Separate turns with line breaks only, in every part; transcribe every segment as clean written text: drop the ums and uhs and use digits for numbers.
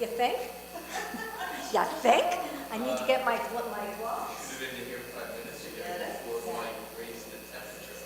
You think? You think? I need to get my gloves.
Should have been here 5 minutes ago before Mike raised the temperature.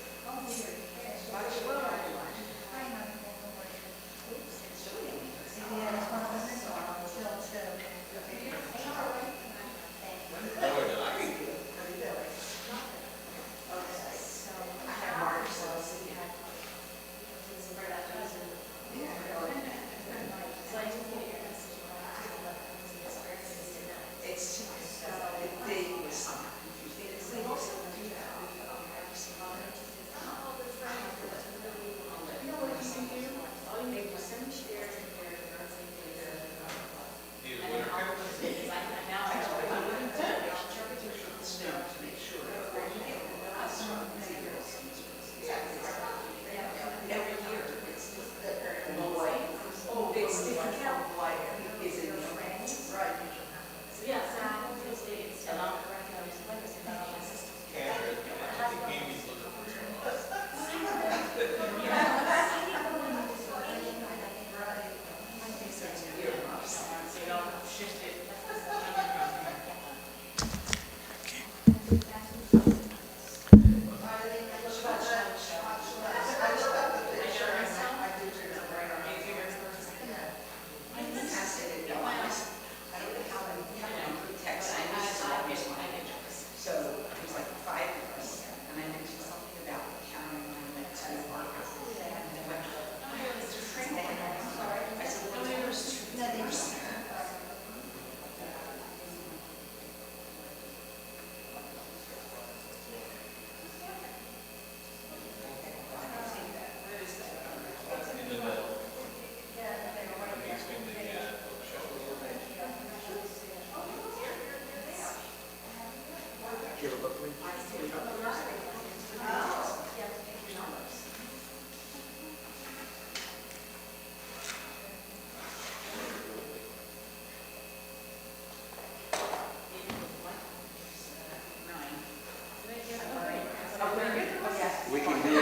We can do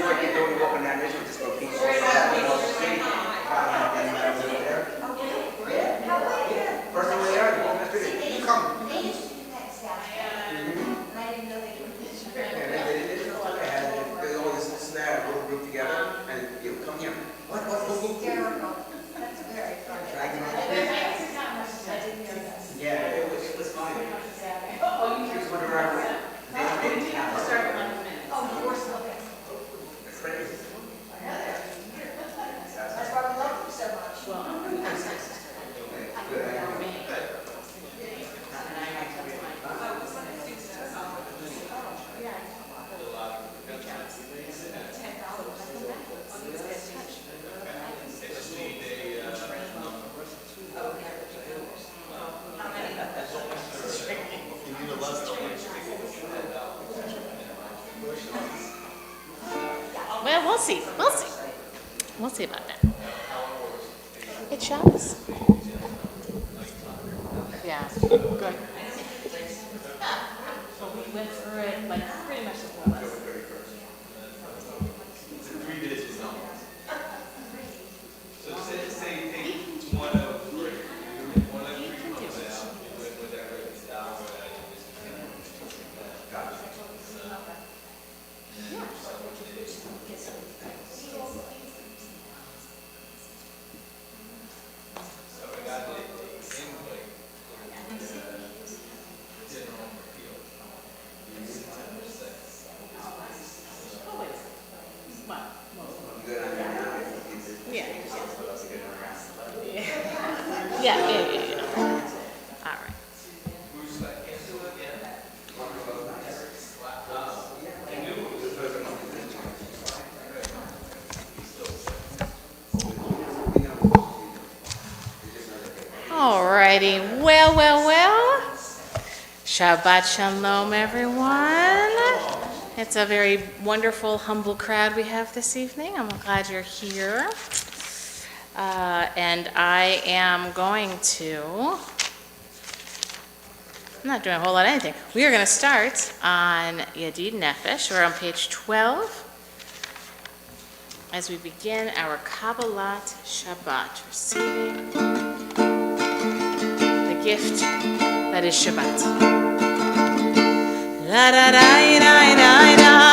like you're doing walking down this, just go keep going. First time there, you walk the street. You come.
They used to do that stuff. And I didn't know they could.
Yeah, they had all this snare, a little group together, and you come here. What?
Hysterical. That's very funny.
Dragging on the
I didn't hear that.
Yeah, it was fine. She was wondering around. They didn't have her.
Oh, of course, okay.
It's crazy.
That's why we love them so much.
Well, we'll see. We'll see. We'll see about that. It's Shabbos. Yeah, good. So we went through it like pretty much the whole list.
3 minutes is not. So say take 1 of 3. 1 of 3 comes out, whatever it's down, whatever it is. Gotcha. So I got the invite for the general appeal. September 6th.
Oh, wait. Well,
Good on you now.
yeah.
That's a good one.
Yeah. All right.
Who's that? Cancel again?
Alrighty, well. Shabbat Shalom, everyone. It's a very wonderful, humble crowd we have this evening. I'm glad you're here. And I am going to, I'm not doing a whole lot of anything. We are going to start on Yadid Nefesh. We're on page 12 as we begin our Kabbalat Shabbat, receiving gift that is Shabbat. La da da da da da.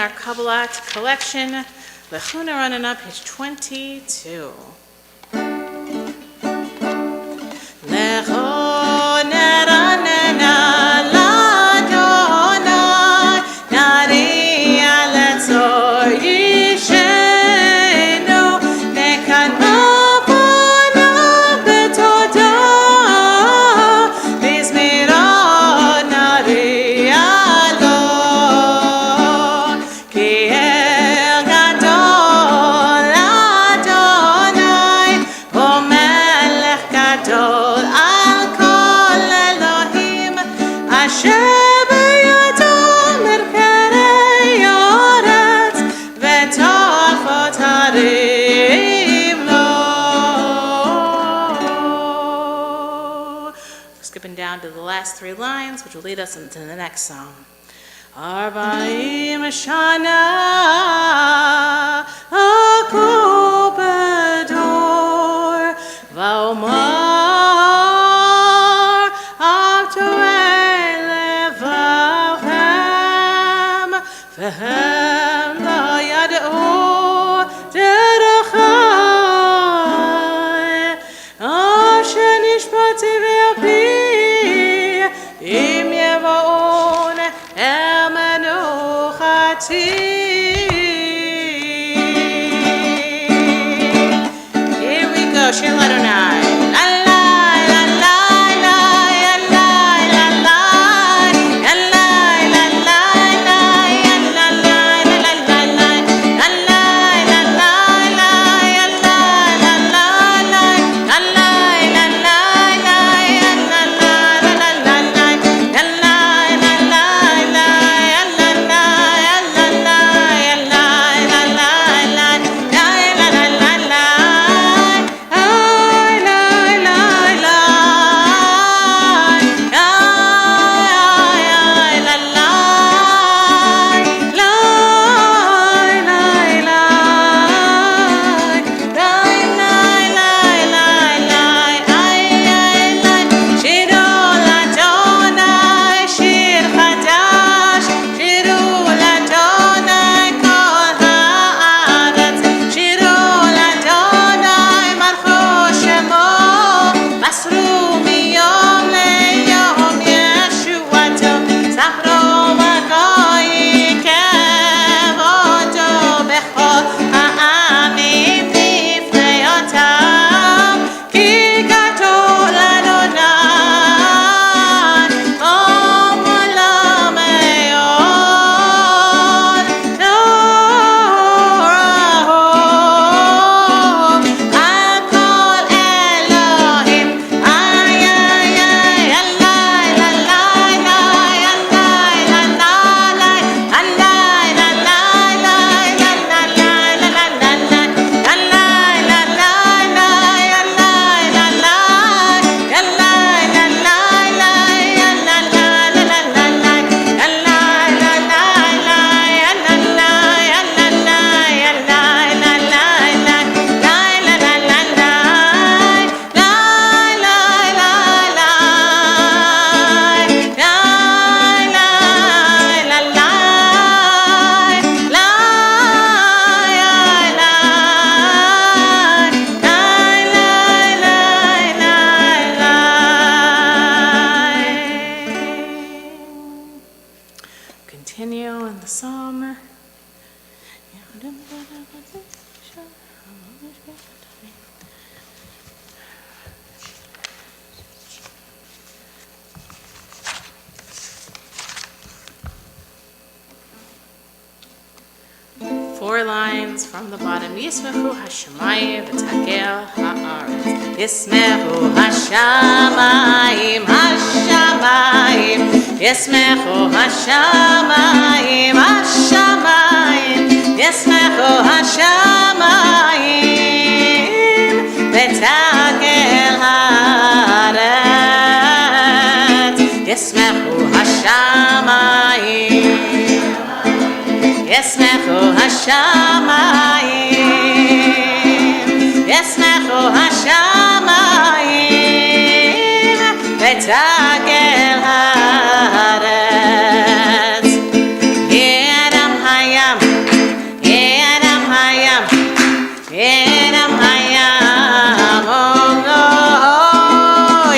Our Kabbalat collection, Lechuna running up page 22. Skipping down to the last three lines, which will lead us into the next song. Arba'im Shana Aku Bedor Va'omar Avtorei Levavhem V'hem Lo Yad'u Derechai Asher Nishbati V'Api Im Yevaon El Menuchati. Here we go, Shir Ladonai. 4 lines from the bottom. Yismechu hashamayim v'takel haaretz. Yismechu hashamayim, hashamayim. Yismechu hashamayim, hashamayim. Yismechu hashamayim v'takel haaretz. Yismechu hashamayim. Yismechu hashamayim, Yismechu hashamayim, v'tagel haaretz. Yedam hayam, yedam hayam, yedam hayam, oh no,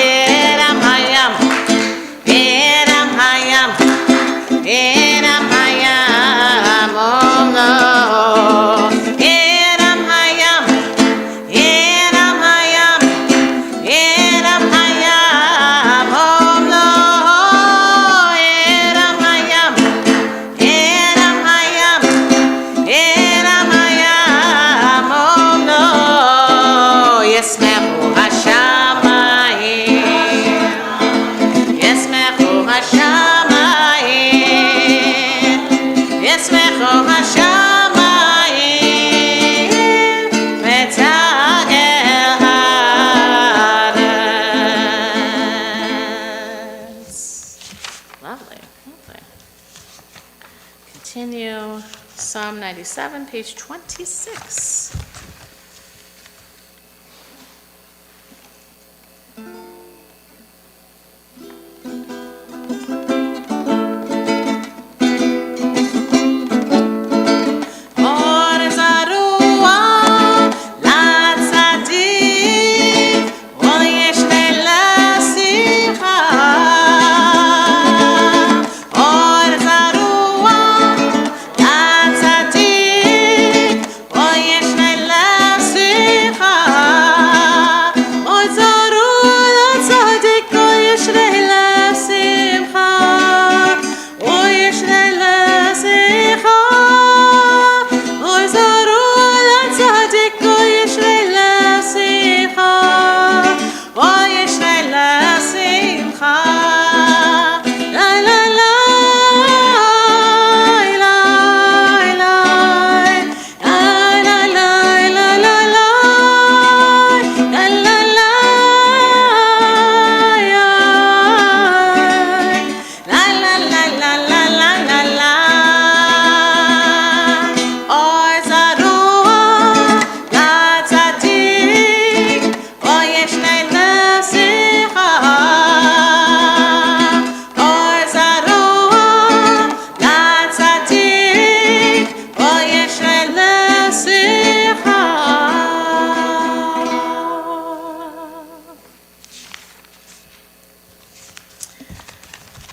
yedam hayam, yedam hayam, yedam hayam. Oh no, Yedam hayam, Yedam hayam, Yedam hayam. Oh no, Yedam hayam, Yedam hayam, Yedam hayam. Oh no, Yismechu hashamayim, Yismechu hashamayim. Yismechu hashamayim v'tagel haaretz. Lovely, lovely. Continue Psalm 97, page 26.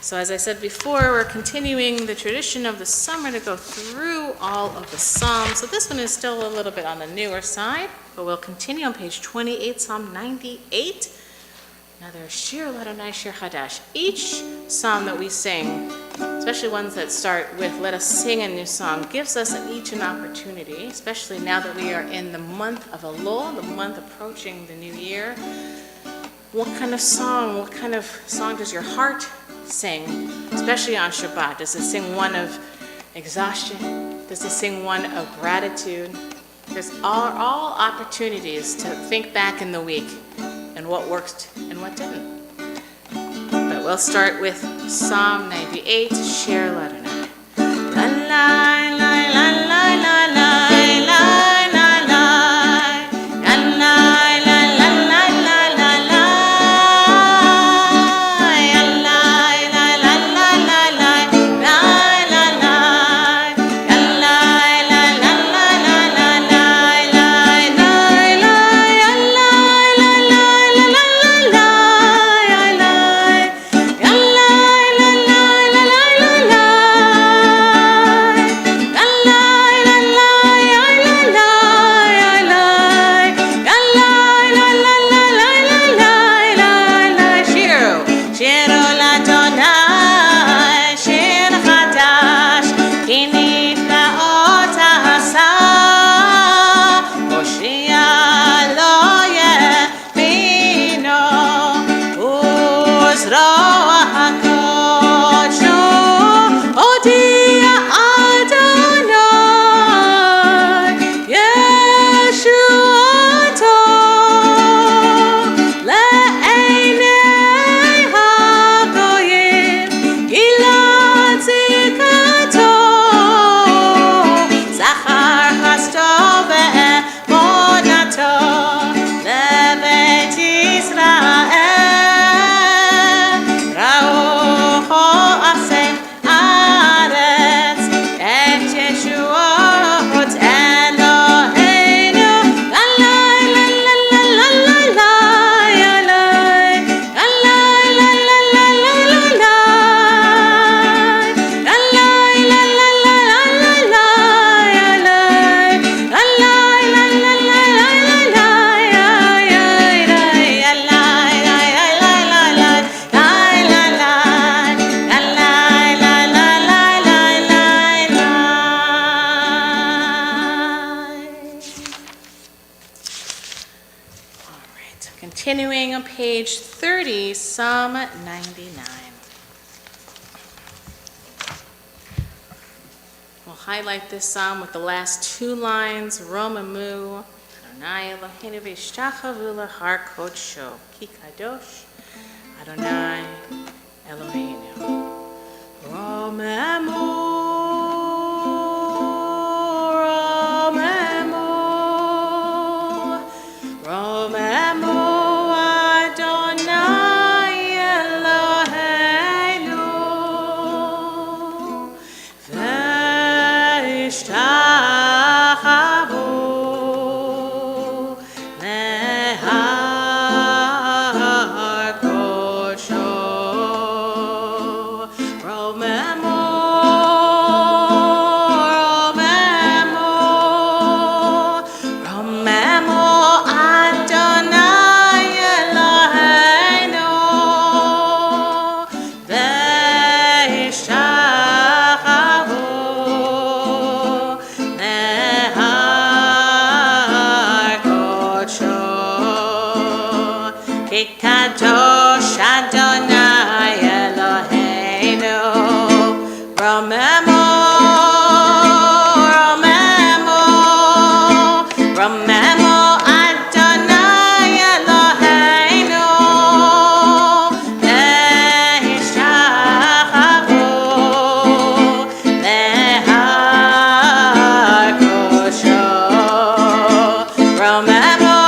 So as I said before, we're continuing the tradition of the summer to go through all of the Psalms. So this one is still a little bit on the newer side, but we'll continue on page 28, Psalm 98. Another Shir Ladonai Shir Hadash. Each psalm that we sing, especially ones that start with "Let us sing a new song," gives us each an opportunity, especially now that we are in the month of Elul, the month approaching the new year. What kind of song does your heart sing, especially on Shabbat? Does it sing one of exhaustion? Does it sing one of gratitude? There's all opportunities to think back in the week and what worked and what didn't. But we'll start with Psalm 98, Shir Ladonai. La la la la la la la la la la la la la la la la la la. turning on page 30, Psalm 99. We'll highlight this psalm with the last two lines, Romamu, Adonai Eloheinu v'ishtachavu lahar kodsho, ki kadosh, Adonai Eloheinu. Romamu, Romamu, Romamu, Adonai Eloheinu, v'ishtachavu lehar kodsho. Kadosh Adonai Eloheinu, Romemo, Romemo, Romemo Adonai Eloheinu, Leishtachavu lehar kodsho, Romemo.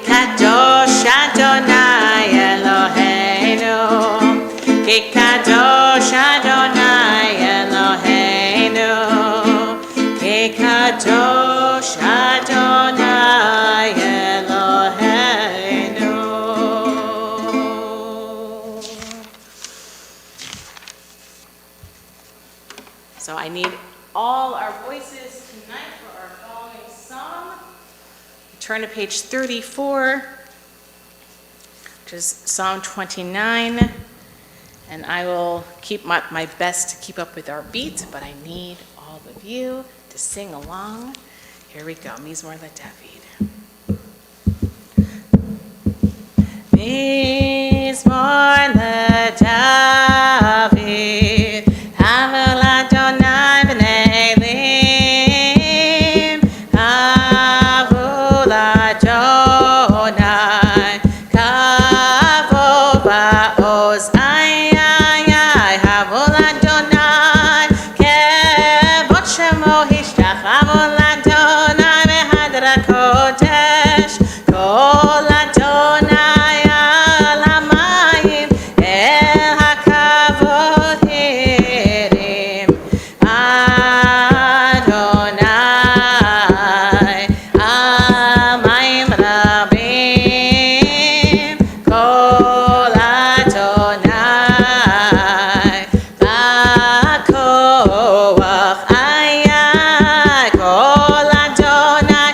Kadosh Adonai Eloheinu, Kadosh Adonai Eloheinu, Kadosh Adonai Eloheinu. So I need all our voices tonight for our following psalm. Turn to page 34, which is Psalm 29, and I will keep my best to keep up with our beat, but I need all of you to sing along. Here we go, Mizmor LeDavid. Mizmor LeDavid, Havel Adonai b'nei Elim, Adonai, kavod ba'oz, ay, havol Adonai, kevod shemo hishtachavu l'Adonai behadra kodesh, kol Adonai al hamayim, el hakavod hirim, Adonai, Amayim Rabim, Kol Adonai, V'koach Ayai, Kol Adonai,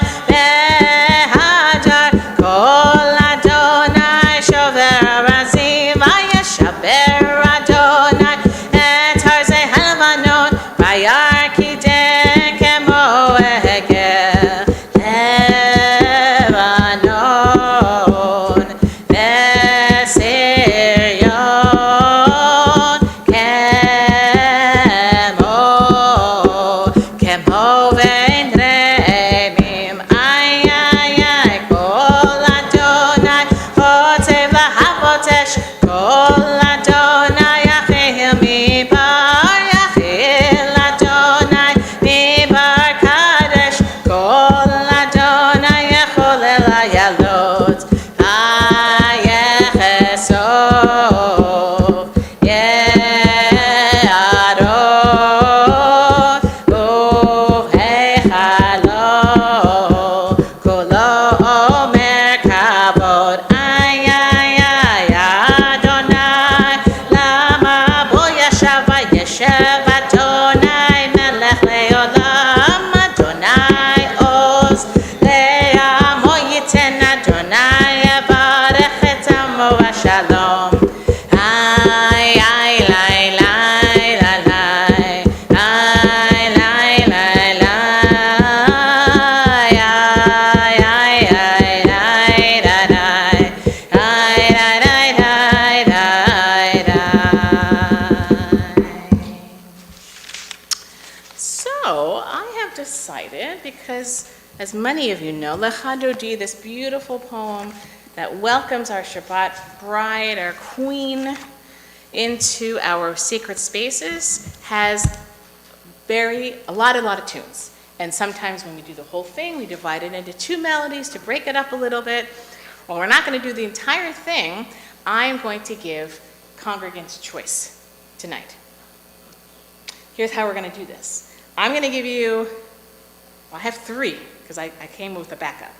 as many of you know, Lecha Dodi, this beautiful poem that welcomes our Shabbat bride, our queen, into our sacred spaces, has a lot of tunes. And sometimes when we do the whole thing, we divide it into 2 melodies to break it up a little bit. Well, we're not going to do the entire thing. I'm going to give congregants choice tonight. Here's how we're going to do this. I'm going to give you, I have 3, because I came with a backup,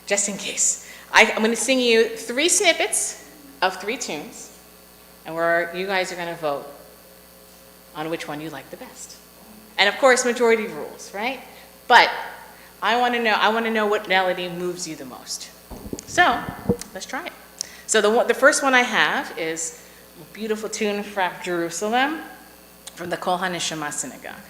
just in case. I'm going to sing you 3 snippets of 3 tunes, and you guys are going to vote on which one you like the best. And of course, majority rules, right? But I want to know what melody moves you the most. So let's try it. So the first one I have is a beautiful tune from Jerusalem, from the Kol HaNeshama Synagogue.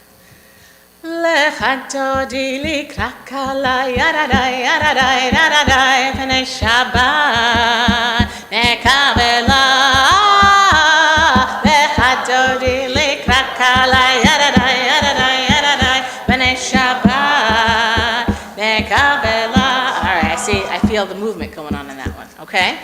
Lecha Dodi likraka la yadadai yadadai yadadai p'nei Shabbat nekabela. Lecha Dodi likraka la yadadai yadadai yadadai p'nei Shabbat nekabela. All right, I feel the movement going on in that one. Okay.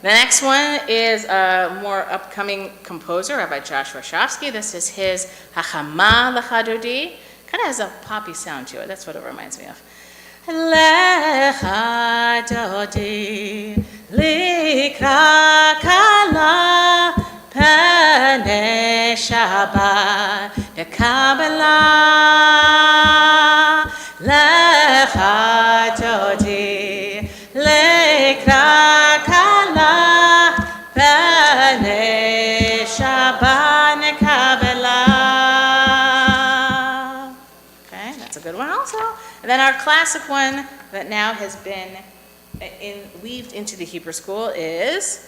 The next one is a more upcoming composer, Rabbi Joshua Shafsky. This is his Hachama Lecha Dodi. Kind of has a poppy sound to it. That's what it reminds me of. Lecha Dodi likra kala p'nei Shabbat nekabela. Lecha Dodi likra And then our classic one that now has been weaved into the Hebrew school is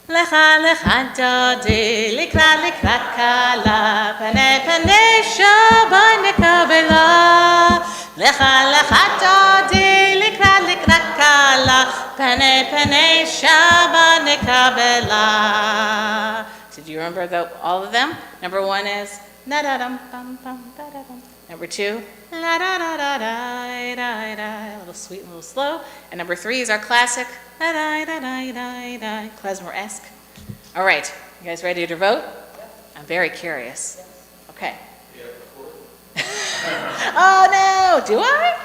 Lecha Lecha Dodi likra likra kala p'nei Shabbat nekabela. Lecha Lecha Dodi likra likra kala p'nei Shabbat nekabela. So do you remember all of them? Number 1 is na da dum bum bum ba da dum. Number 2, la da da da da da da, a little sweet and a little slow. And number 3 is our classic, la da da da da da, klezmer-esque. All right, you guys ready to vote? I'm very curious. Okay. Oh no, do I?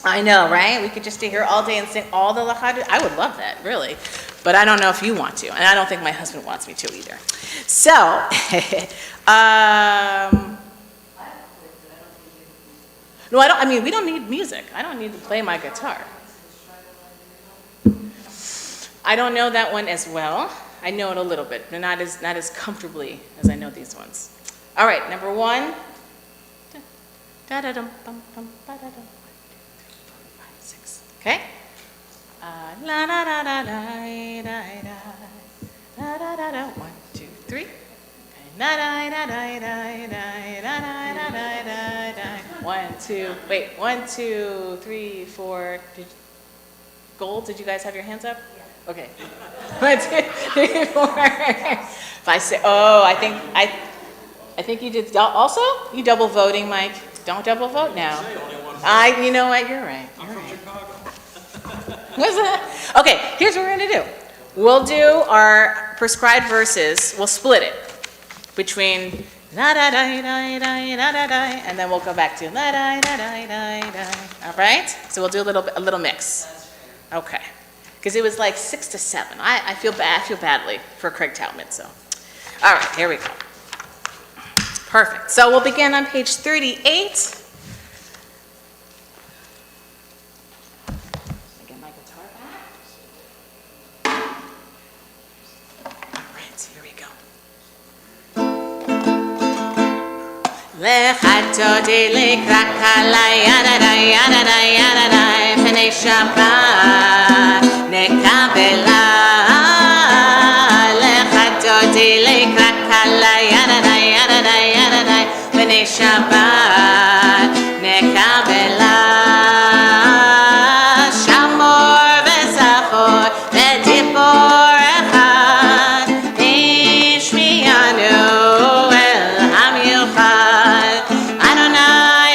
I know, right? We could just stay here all day and sing all the Lecha Dodi. I would love that, really. But I don't know if you want to, and I don't think my husband wants me to either. So, no, we don't need music. I don't need to play my guitar. I don't know that one as well. I know it a little bit, but not as comfortably as I know these ones. All right, number 1. Okay? La da da da da da da da da da da. 1, 2, 3. Da da da da da da da da da da da. 1, 2. Wait. 1, 2, 3, 4. Gold. Did you guys have your hands up? Yeah. Okay. 1, 2, 3, 4. 5, 6. Oh, I think you did also. You double voting, Mike. Don't double vote now. You know what? You're right. What's that? Okay, here's what we're going to do. We'll do our prescribed verses. We'll split it between la da da da da da da da, and then we'll go back to la da da da da da. All right? So we'll do a little mix. Okay. Because it was like 6 to 7. I feel badly for Craig Taubman. So, all right, here we go. Perfect. So we'll begin on page 38. Lecha Dodi likra kala yadadai yadadai yadadai p'nei Shabbat nekabela. Lecha Dodi likra kala yadadai yadadai yadadai p'nei Shabbat nekabela. Shamor v'zachor v'dibor echad ishmiyanu el hamilchad. Adonai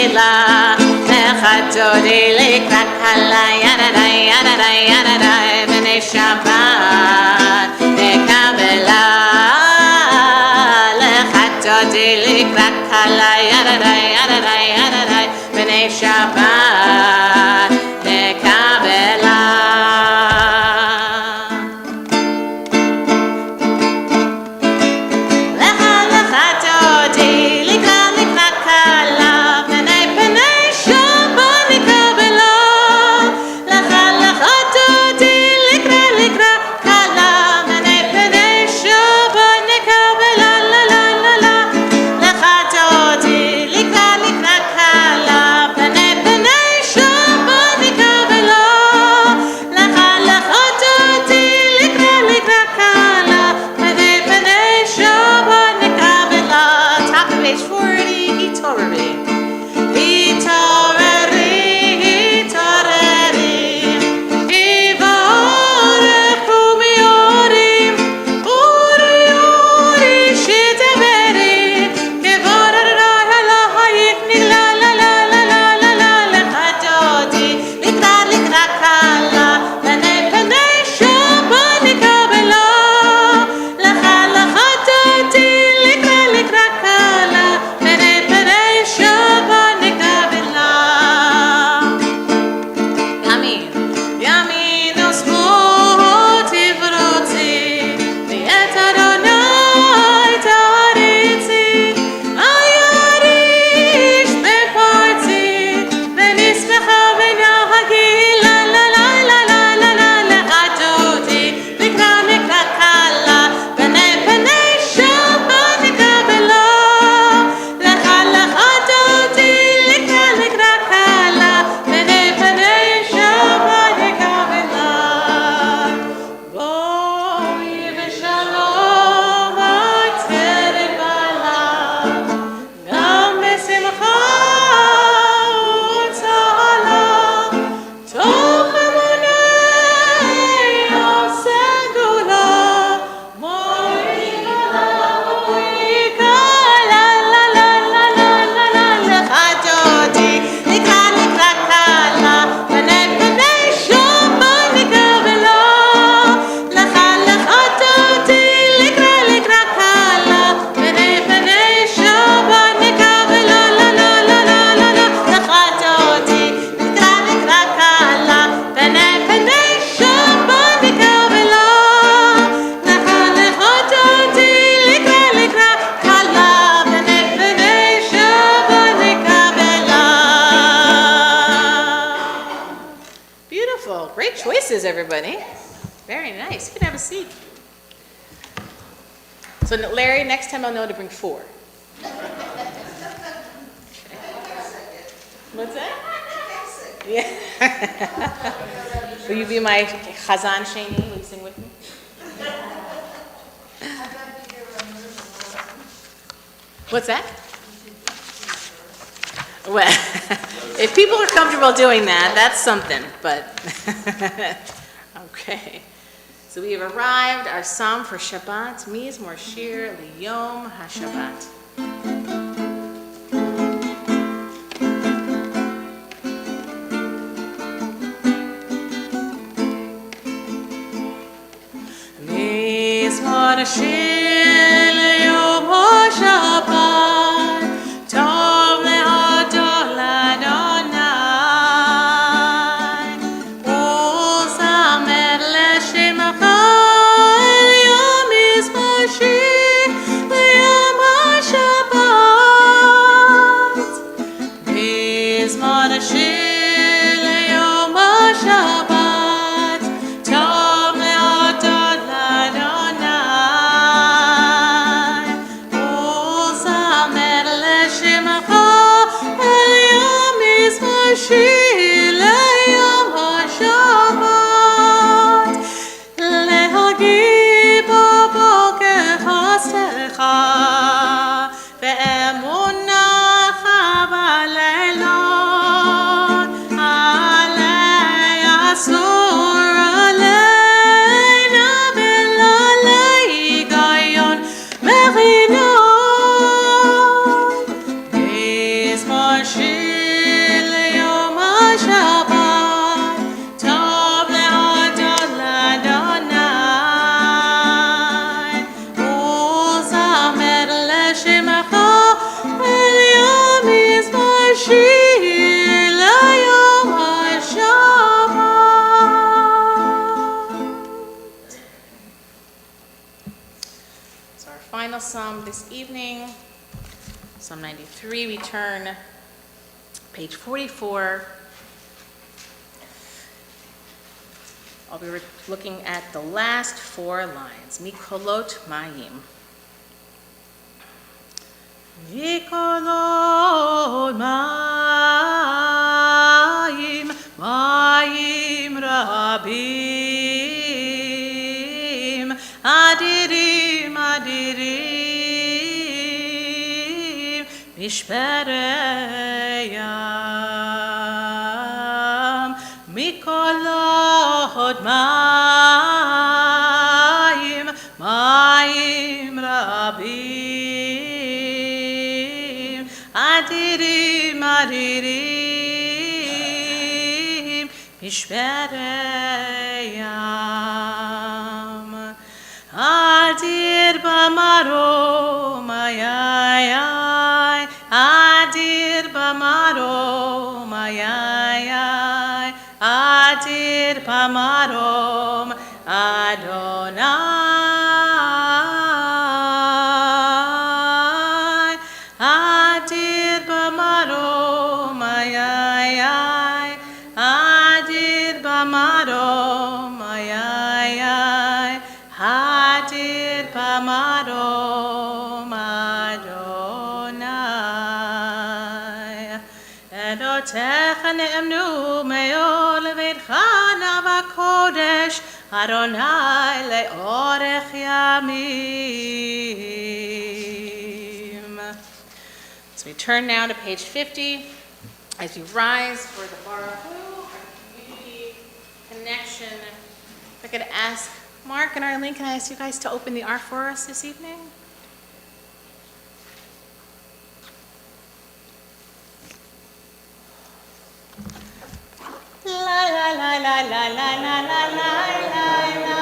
kabela lecha dodi likra kala yadadai yadadai yadadai b'nei Shabbat nekabela lecha dodi likra kala yadadai yadadai yadadai b'nei Shabbat nekabela. Great choices, everybody. Very nice. You can have a seat. So Larry, next time I'll know to bring 4. What's that? Yeah. Will you be my Chazan Sheni? Will you sing with me? What's that? Well, if people are comfortable doing that, that's something, but okay. So we have arrived, our psalm for Shabbat, Mizmor Shir Liyom HaShabbat. Mizmor Shir Liyom HaShabbat. Shir 3, we turn page 44. I'll be looking at the last 4 lines. Mikolot Mayim. Mikolot Mayim, Mayim Rabim, Adirim, Adirim, Mishpereyam, Mikolot Mayim, Mayim Rabim, Adirim, Adirim, Mishpereyam, Adir Bamarom, ay, ay, ay, Adir Bamarom, ay, ay, ay, Adir Bamarom, Adonai, Adir Bamarom, ay, ay, ay, Adir Bamarom, ay, ay, ay, Adir Bamarom, Adonai. Elotecha ne'emnu me'ol leveitcha na'vakodesh, Adonai le'orech yamim. So we turn now to page 50 as you rise for the Baruch Hu, our community connection. If I could ask Mark and Arlene, can I ask you guys to open the Ark for us this evening? La la la la la la la la la la la la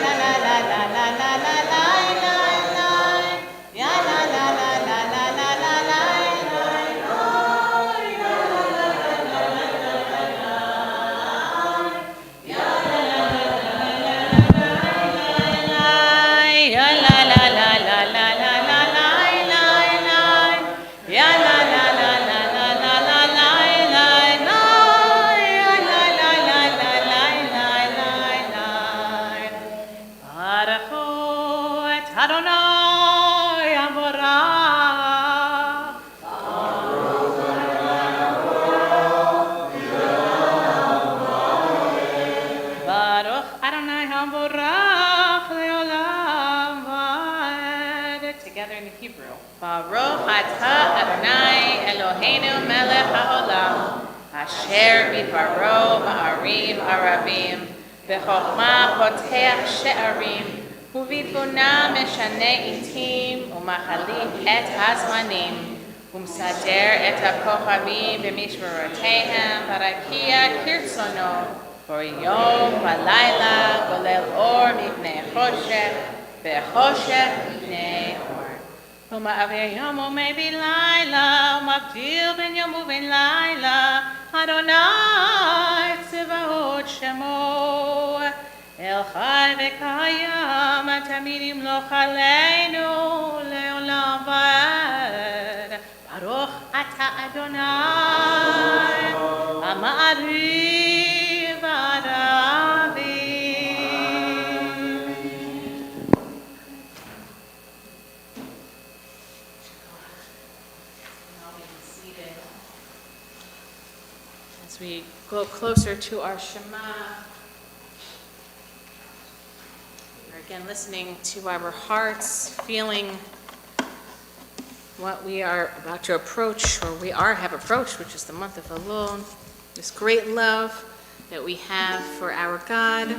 la la la la la la ya la la la la la la la la Baruch atah Adonai Eloheinu melech haolam asher bidbaro ba'arim arabim b'chokhmah potech she'arim ובתבונה משנה עתים ומחליף את הזמנים ומסדר את הכוכבים במשמרותיהם ברקיע כרצונו ביום ולילה גולל אור מפני חושך וחושך מפני אור. ומעביר יום ומבלילה ומבדיל בין יום ובין לילה אדוני צבאות שמו אל חי וקיים תמיד ימלוך עלינו לעולם ועד. ברוך אתה אדוני המעריב והרבים. As we go closer to our Shema, again, listening to our hearts, feeling what we are about to approach, or have approached, which is the month of Elul, this great love that we have for our God.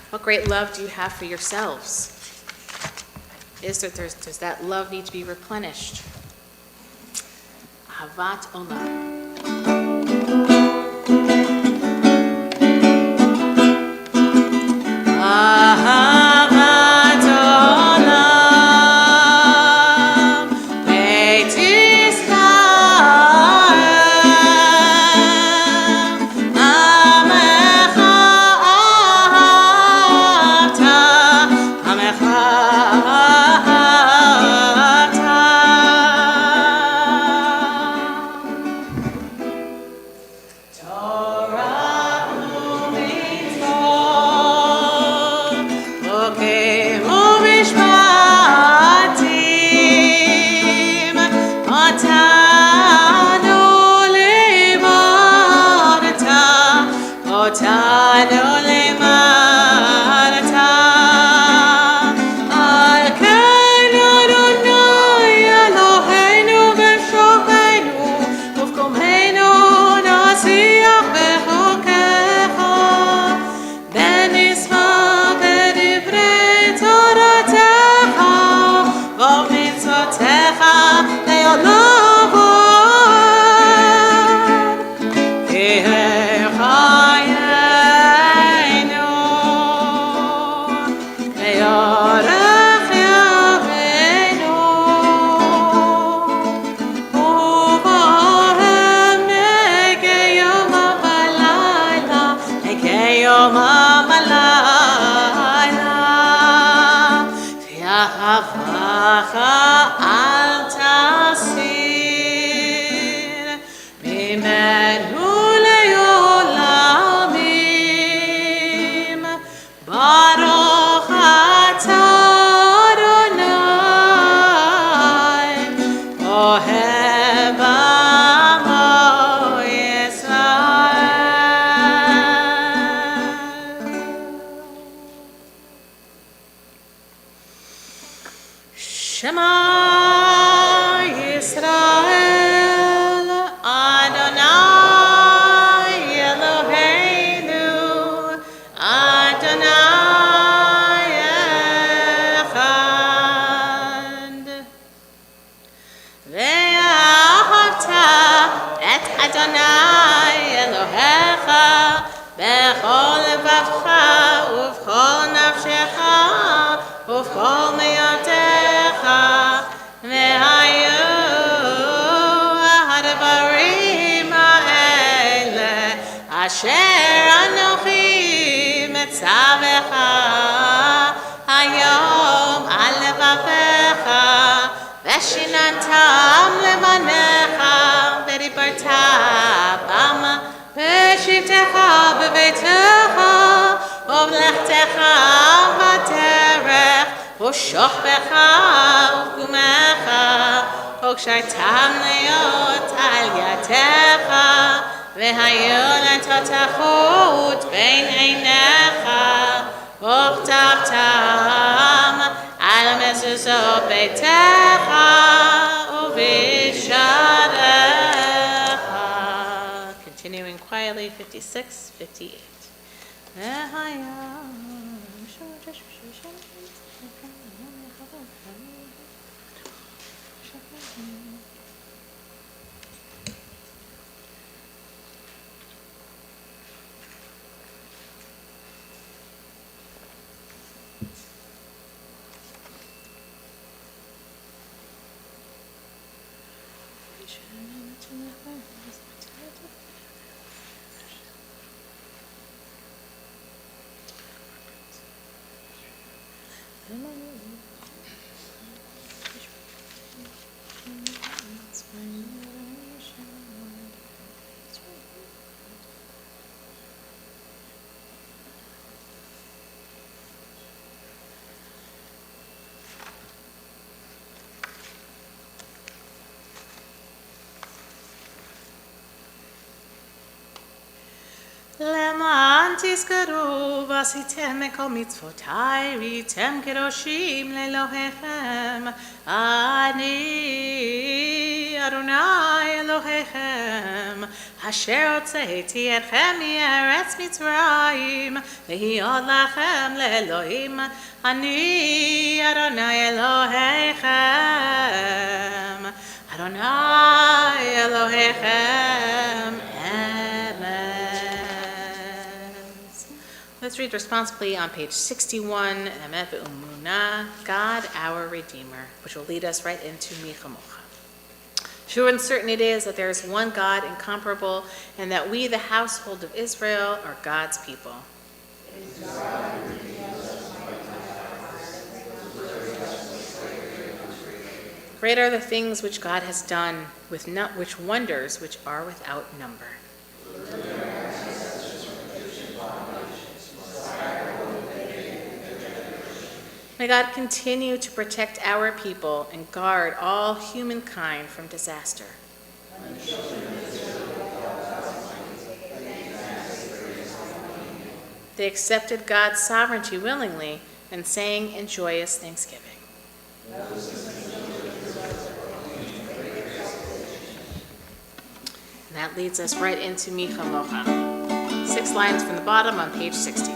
What great love do you have for yourselves? Does that love need to be replenished? Ahavat Olam. Ahavat olam beit Yisrael amecha ahavta אל תסיר ממנו לעולמים. ברוך אתה אדוני, אוהב עמו ישראל. שמע ישראל, Adonai Eloheinu, Adonai echad. ואהבת את אדוני אלוהיך בכל לבבך ובכל נפשך ובכל מאודך, והיו הדברים האלה אשר אנוכי מצווך היום על לבביך, ושיננתם לבניך, ודיברת בם בשבתך בביתך ובלכתך בדרך ושוכבך ובקומך, וקשרתם להיות על ידיך, והיו לתותחות בין עיניך, וכתבתם על מזוזות ביתך ובשעריך. Continuing quietly, 56, 58. למען תזכרו ועשיתם מכל מצוותיי והייתם קדושים לאלוהיכם, אני אדוני אלוהיכם אשר הוצאתי אתכם מארץ מצרים להיות לכם לאלוהים, אני אדוני אלוהיכם, אדוני אלוהיכם. Let's read responsibly on page 61, Emet Ve'umunah, God our Redeemer, which will lead us right into Michamocha. Sure and certain it is that there is one God incomparable, and that we, the household of Israel, are God's people. Great are the things which God has done, which wonders which are without number. May God continue to protect our people and guard all humankind from disaster. They accepted God's sovereignty willingly and sang in joyous thanksgiving. And that leads us right into Michamocha. 6 lines from the bottom on page 60.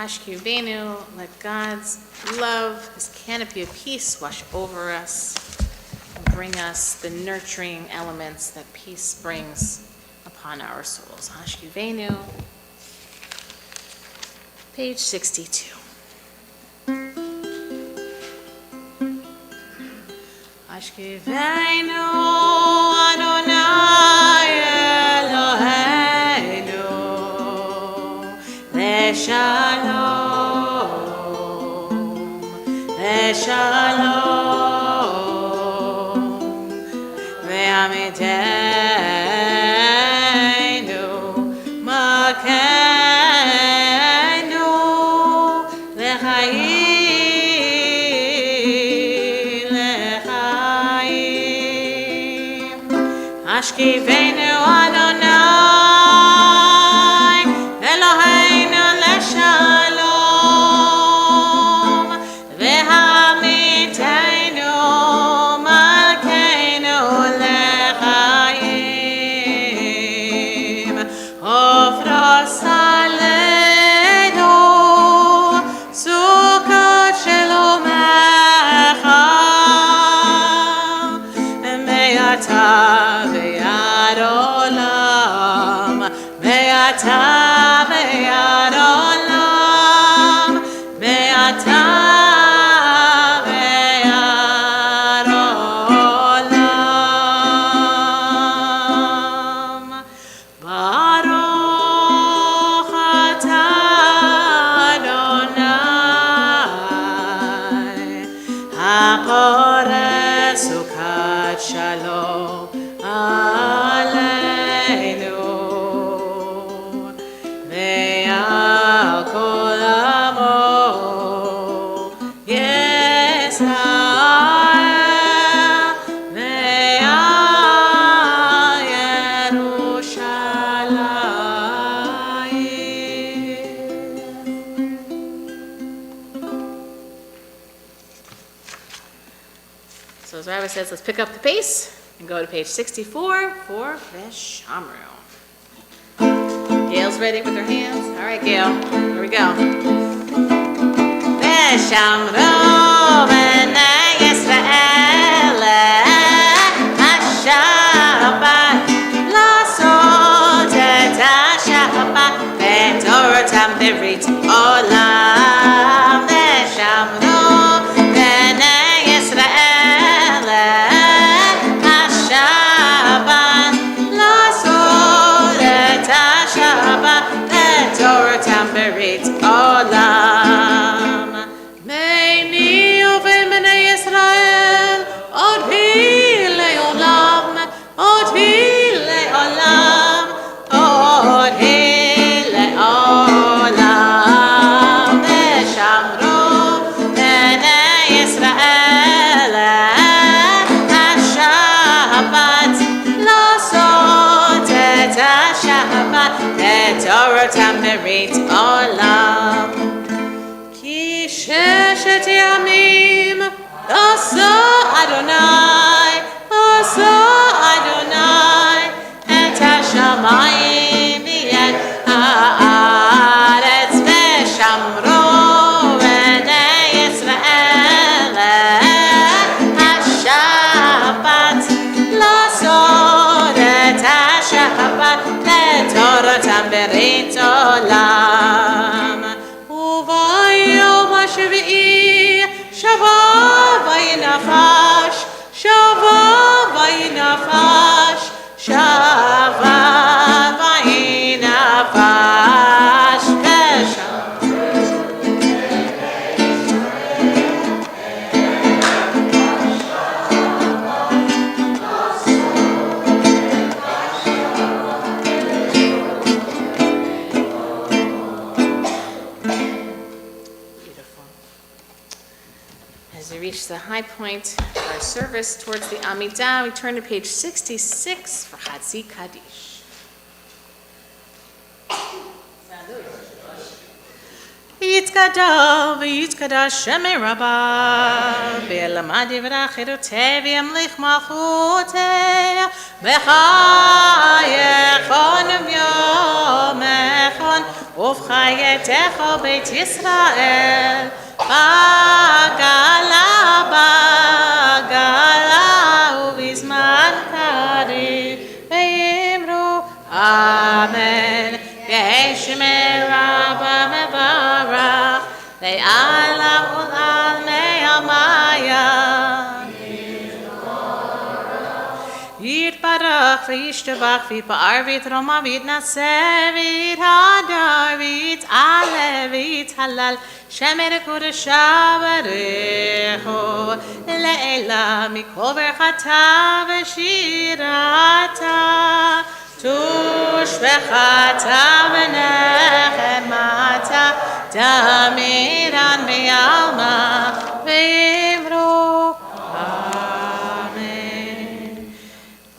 Hashkivenu, let God's love, His canopy of peace wash over us and bring us the nurturing elements that peace brings upon our souls. Hashkivenu, page 62. Hashkivenu Adonai Eloheinu Leshalom Ve'amiteinu Makenu Lechaim Ashkivenu Adonai Eloheinu Leshalom Ve'hamiteinu Malkeinu Lechaim Ofros Aleinu Sukkot Shelomecha Me'ata ve'ad olam Me'ata ve'ad olam Me'ata ve'ad olam Baruch atah Adonai HaPoreh Sukkot Shalom Aleinu Ve'al kol amo Yisrael Ve'al Yerushalayim. So as Rabbi says, let's pick up the pace and go to page 64 for Veshamru. Gail's ready with her hands. All right, Gail, here we go. Veshamru b'nei Yisrael HaShabbat Lasot et HaShabbat V'Toratam Berit Olam Veshamru b'nei Yisrael HaShabbat Lasot et HaShabbat V'Toratam Berit Olam Meini uven b'nei Yisrael Od hi le'olam Od hi le'olam Od hi le'olam Veshamru b'nei Yisrael HaShabbat Lasot et HaShabbat V'Toratam Berit Olam Ki sheshet yamim Asa Adonai Et hashamayim V'et haaretz Veshamru b'nei Yisrael HaShabbat Lasot et HaShabbat V'Toratam Berit Olam Uvayom HaShvi'i Shava v'yinafash Shava v'yinafash Shava v'yinafash Veshamru As we reach the high point of our service towards the Amidah, we turn to page 66 for Hatzi Kaddish. יתגדל ויתקדש שמי רבה, וילמד יברח חירותי וימליך מלכותי, בחייכון וביומכון, ובחייתך בית ישראל, בגלה ובזמן קריב, ויאמרו אמן. יהי שמי רבה מברך, לעילא ולעלמי המעיין. יתברך וישתבח ויתפאר ויתרומם ויתנשא ויתהדר ויתעלה ויתהלל שם קודשה בריחו לעילא מכל ברכתה ושירתה תושבחתה ונחמתה תמירן בעלמא ואמרו Amen.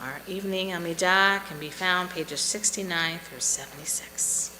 Our evening Amidah can be found pages 69 through 76.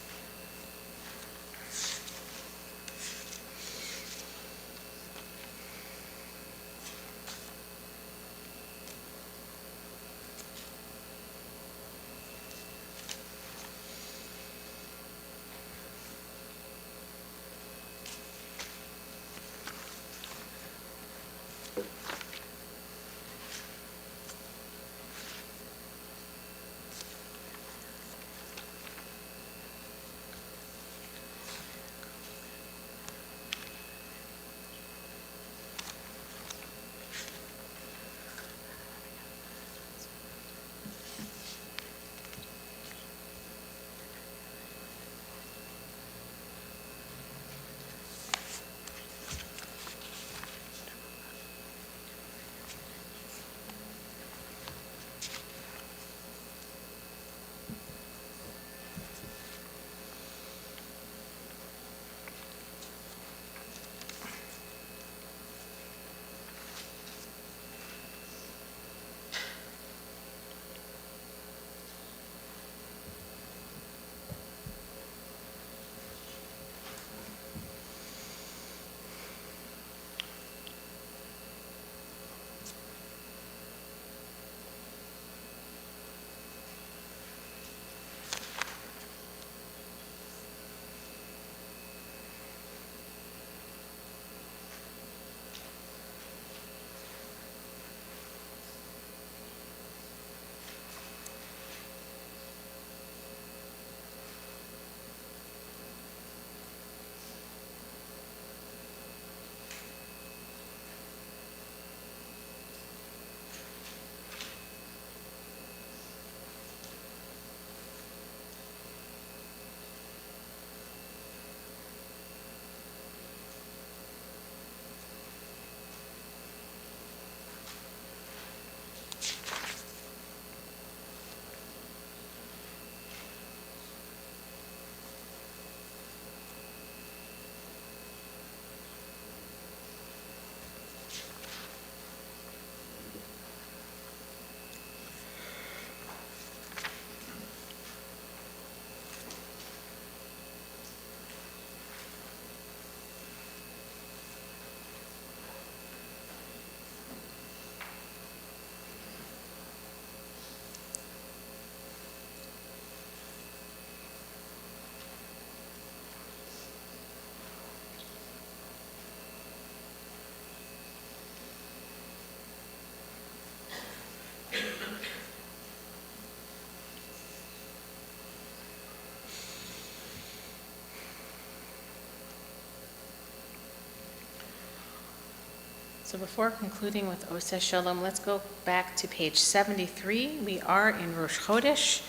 So before concluding with Oseh Shalom, let's go back to page 73. We are in Rosh Chodesh,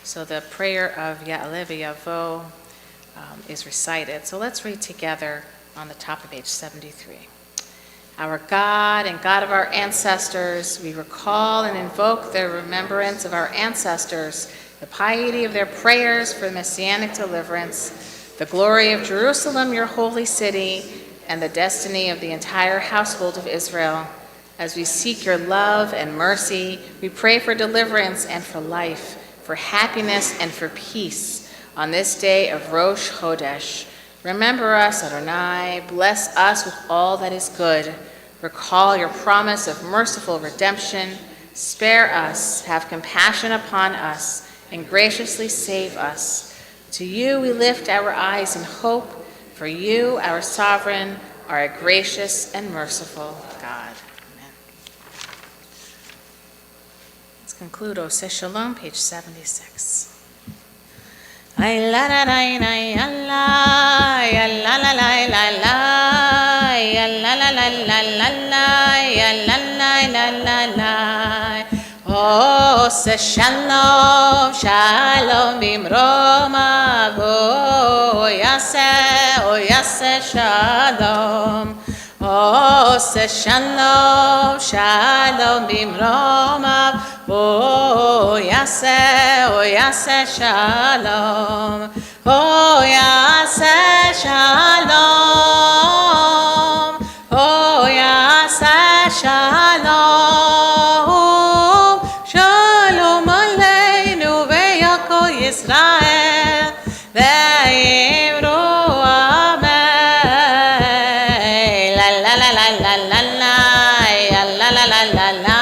so the prayer of Ya'aleh v'Yavo is recited. So let's read together on the top of page 73. Our God and God of our ancestors, we recall and invoke the remembrance of our ancestors, the piety of their prayers for messianic deliverance, the glory of Jerusalem, your holy city, and the destiny of the entire household of Israel. As we seek your love and mercy, we pray for deliverance and for life, for happiness and for peace on this day of Rosh Chodesh. Remember us, Adonai. Bless us with all that is good. Recall your promise of merciful redemption. Spare us, have compassion upon us, and graciously save us. To you we lift our eyes in hope, for you, our sovereign, are a gracious and merciful God. Amen. Let's conclude Oseh Shalom, page 76. Ay la la la la la, ay la la la la la, ay la la la la la la, ay la la la la la. Oh, say shalom, shalom bimromav, oh yaseh shalom. Oh, say shalom, shalom bimromav, oh yaseh shalom. Oh yaseh shalom, oh yaseh shalom. Shalom aleinu veyakol Yisrael ve'imru amen. La la la la la la la, ya la la la la la,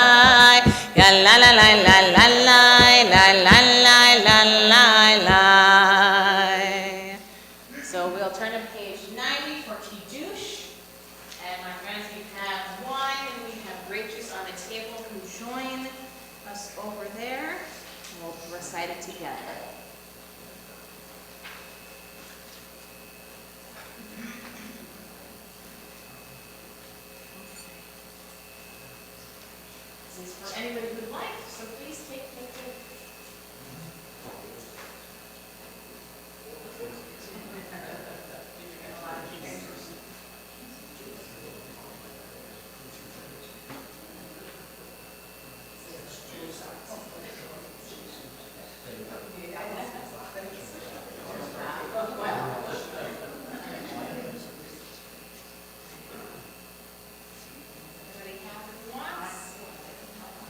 ya la la la la la la, la la la la la la. So we'll turn to page 90 for Kiddush. And my friends, we have wine and we have grape juice on the table. Who join us over there? We'll recite it together. This is for anybody who would like, so please take the Everybody have it once.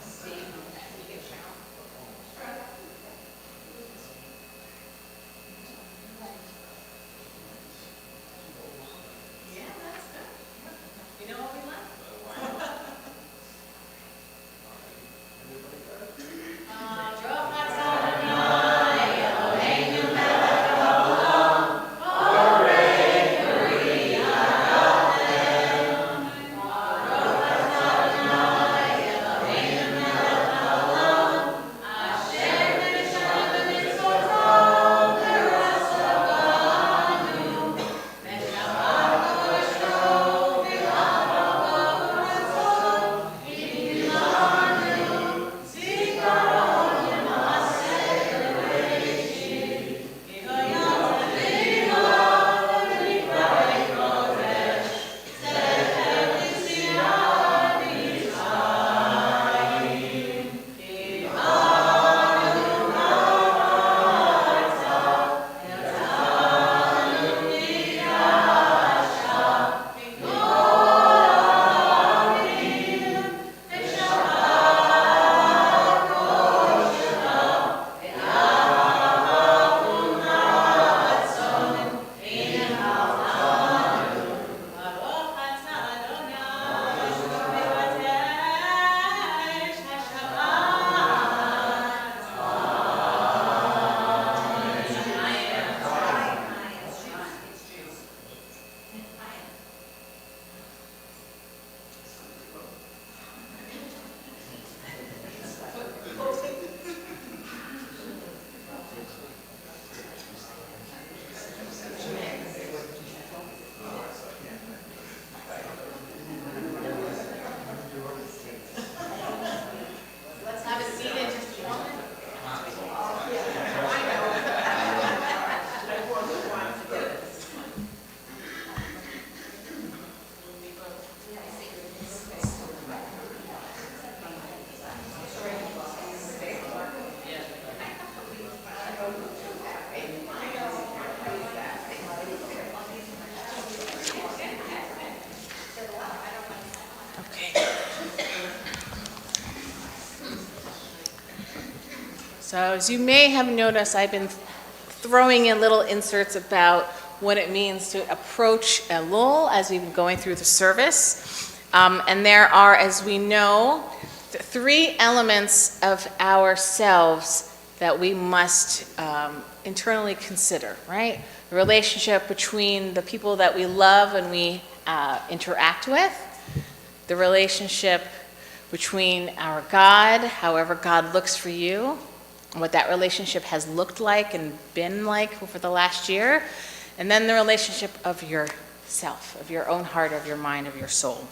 Steve, you can count. Yeah, that's good. You know what we like? So as you may have noticed, I've been throwing in little inserts about what it means to approach Elul as we've been going through the service. And there are, as we know, three elements of ourselves that we must internally consider, right? The relationship between the people that we love and we interact with, the relationship between our God, however God looks for you, and what that relationship has looked like and been like over the last year, and then the relationship of yourself, of your own heart, of your mind, of your soul.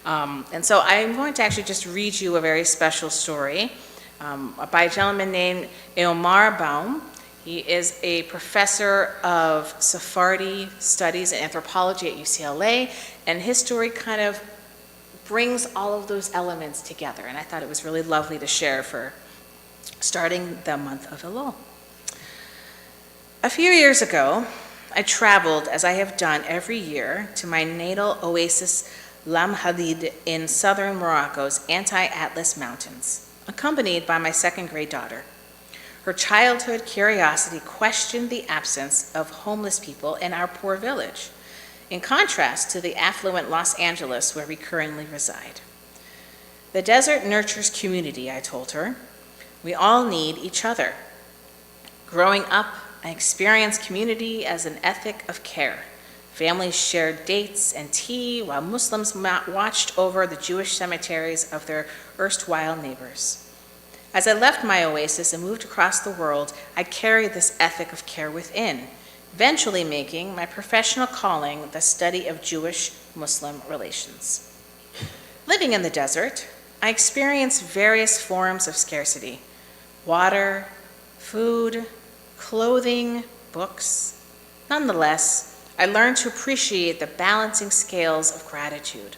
And so I'm going to actually just read you a very special story by a gentleman named Eomar Baum. He is a professor of Sephardi studies and anthropology at UCLA, and his story kind of brings all of those elements together, and I thought it was really lovely to share for starting the month of Elul. A few years ago, I traveled, as I have done every year, to my natal oasis Lam Hadid in southern Morocco's anti-Atlas mountains, accompanied by my second-grade daughter. Her childhood curiosity questioned the absence of homeless people in our poor village, in contrast to the affluent Los Angeles where we currently reside. The desert nurtures community, I told her. We all need each other. Growing up, I experienced community as an ethic of care. Families shared dates and tea while Muslims watched over the Jewish cemeteries of their erstwhile neighbors. As I left my oasis and moved across the world, I carried this ethic of care within, eventually making my professional calling the study of Jewish-Muslim relations. Living in the desert, I experienced various forms of scarcity: water, food, clothing, books. Nonetheless, I learned to appreciate the balancing scales of gratitude.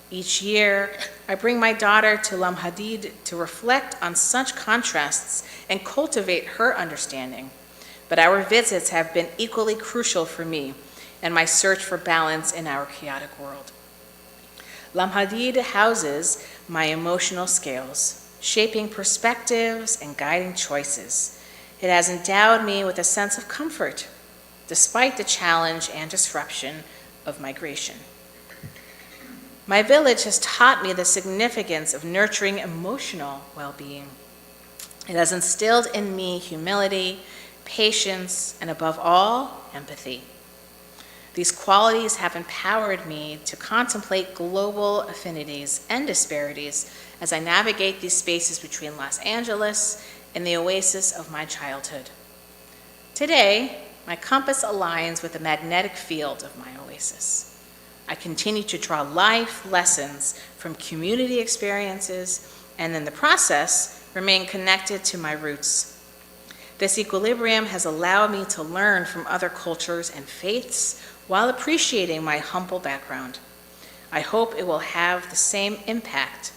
Each year, I bring my daughter to Lam Hadid to reflect on such contrasts and cultivate her understanding. But our visits have been equally crucial for me and my search for balance in our chaotic world. Lam Hadid houses my emotional scales, shaping perspectives and guiding choices. It has endowed me with a sense of comfort, despite the challenge and disruption of migration. My village has taught me the significance of nurturing emotional well-being. It has instilled in me humility, patience, and above all, empathy. These qualities have empowered me to contemplate global affinities and disparities as I navigate these spaces between Los Angeles and the oasis of my childhood. Today, my compass aligns with the magnetic field of my oasis. I continue to draw life lessons from community experiences and in the process remain connected to my roots. This equilibrium has allowed me to learn from other cultures and faiths while appreciating my humble background. I hope it will have the same impact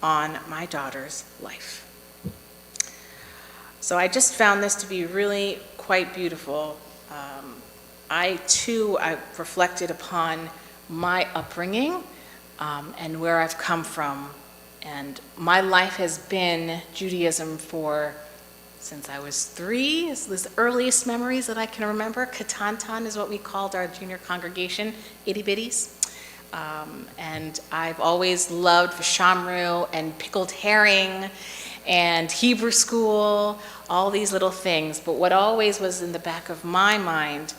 on my daughter's life. So I just found this to be really quite beautiful. I reflected upon my upbringing and where I've come from. And my life has been Judaism since I was 3. It's the earliest memories that I can remember. Katantan is what we called our junior congregation, itty bitties. And I've always loved Vishamru and pickled herring and Hebrew school, all these little things. But what always was in the back of my mind,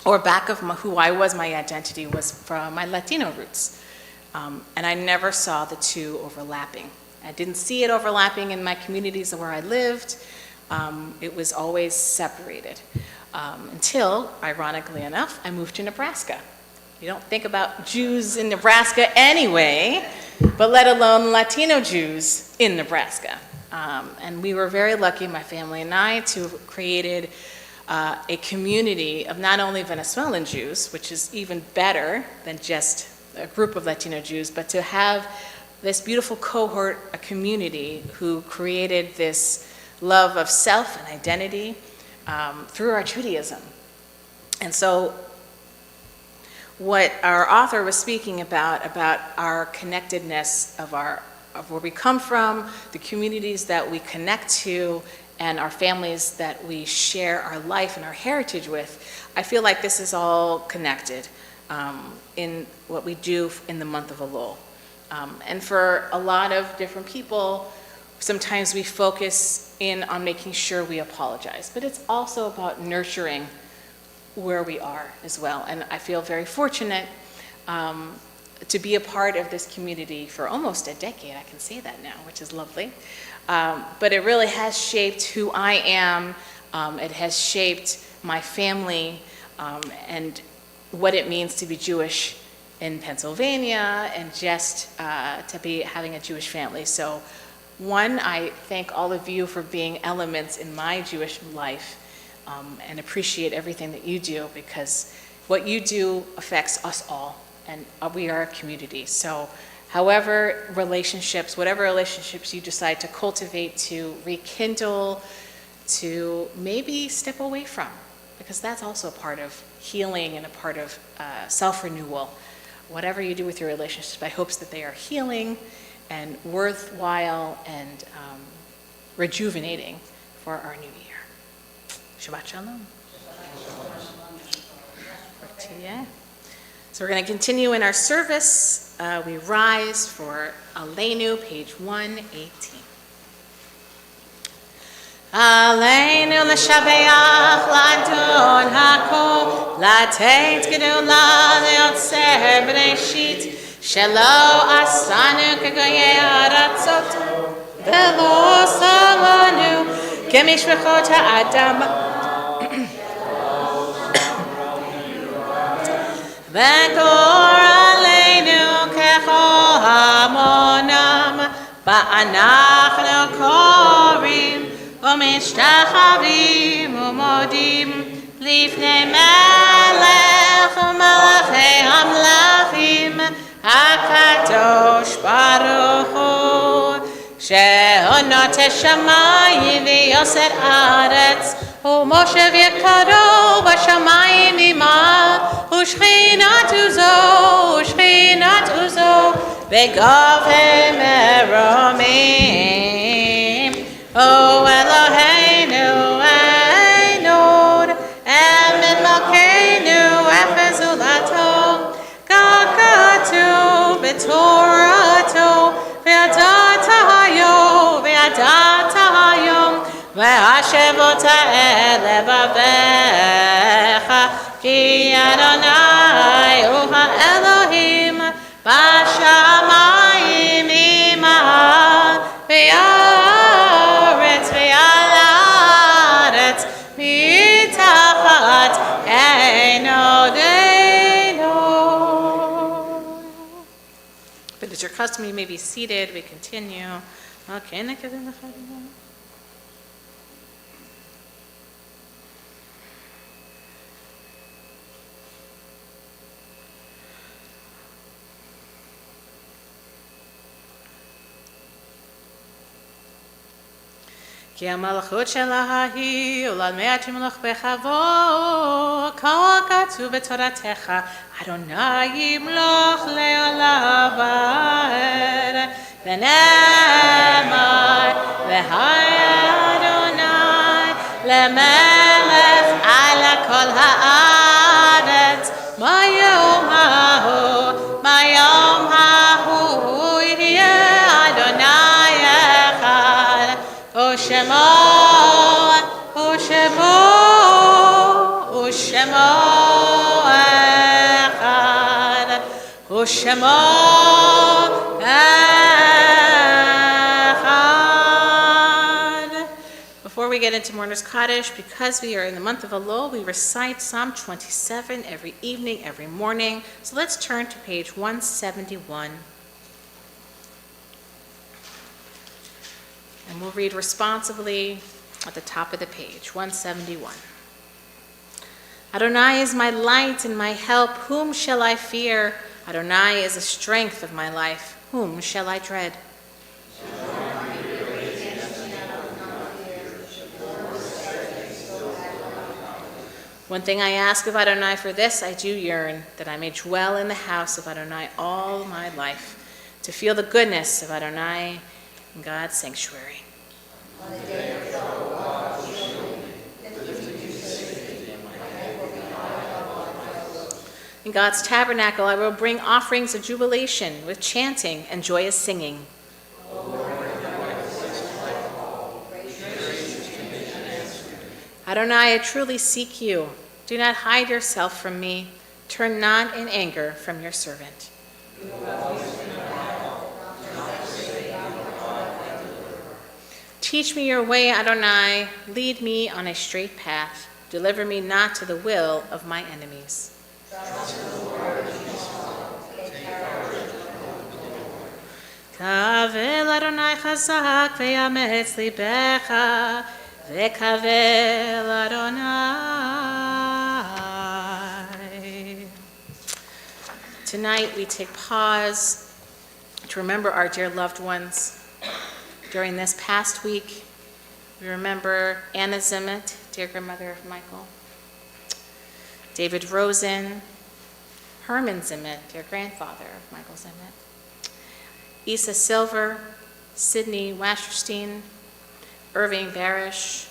or back of who I was, my identity, was from my Latino roots. And I never saw the two overlapping. I didn't see it overlapping in my communities where I lived. It was always separated. Until, ironically enough, I moved to Nebraska. You don't think about Jews in Nebraska anyway, but let alone Latino Jews in Nebraska. And we were very lucky, my family and I, to have created a community of not only Venezuelan Jews, which is even better than just a group of Latino Jews, but to have this beautiful cohort, a community who created this love of self and identity through our Judaism. And so what our author was speaking about our connectedness of where we come from, the communities that we connect to, and our families that we share our life and our heritage with, I feel like this is all connected in what we do in the month of Elul. And for a lot of different people, sometimes we focus in on making sure we apologize, but it's also about nurturing where we are as well. And I feel very fortunate to be a part of this community for almost a decade. I can say that now, which is lovely. But it really has shaped who I am. It has shaped my family and what it means to be Jewish in Pennsylvania and just to be having a Jewish family. So one, I thank all of you for being elements in my Jewish life and appreciate everything that you do, because what you do affects us all, and we are a community. So whatever relationships you decide to cultivate, to rekindle, to maybe step away from, because that's also a part of healing and a part of self-renewal. Whatever you do with your relationships, I hope that they are healing and worthwhile and rejuvenating for our new year. Shabbat Shalom. So we're going to continue in our service. We rise for Aleinu, page 118. Aleinu l'shabeach l'adon hakol l'ateit gedula le'otzer b'neshit shelo asanu kegoyei haratzot velo salanu kemishpachot ha'adam v'gor aleinu kechol hamonam ba'anachnu korim ומשתחווים ומודים לפני מלך ומלכי המלכים הקדוש ברוך הוא שהונות השמיים ויוסר ארץ ומושב יקרו בשמיים ממעל ושכינת עוזו בגובה מרומים O Eloheinu, Einod, Emin Malkeinu, Echezulato, Gagatu, Betorato, Ve'adata hayom, Ve'ashevota elevavecha, Ki Adonai, Uha Elohim, Bashamayim imahal, But as your custom, you may be seated. We continue. כי המלכות שלה היא ולעולמי תמלוך בכבוד, כל כתוב בתורתך, אדוני ימלוך לעולם ועד, ונאמר, והיה אדוני למלך על כל הארץ, ביום ההוא יהיה אדוני אחד, ושמו echad. Before we get into Mourner's Kaddish, because we are in the month of Elul, we recite Psalm 27 every evening, every morning. So let's turn to page 171. And we'll read responsively at the top of the page, 171. Adonai is my light and my help. Whom shall I fear? Adonai is the strength of my life. Whom shall I dread? One thing I ask of Adonai, for this I do yearn, that I may dwell in the house of Adonai all my life, to feel the goodness of Adonai in God's sanctuary. On the day of trouble, In God's tabernacle, I will bring offerings of jubilation with chanting and joyous singing. Adonai, I truly seek you. Do not hide yourself from me. Turn not in anger from your servant. Teach me your way, Adonai. Lead me on a straight path. Deliver me not to the will of my enemies. Kavel Adonai chazak ve'ametz libecha ve'kavel Adonai. Tonight we take pause to remember our dear loved ones. During this past week, we remember Anna Zimmett, dear grandmother of Michael, David Rosen, Herman Zimmett, dear grandfather of Michael Zimmett, Isa Silver, Sidney Wasserstein, Irving Barish,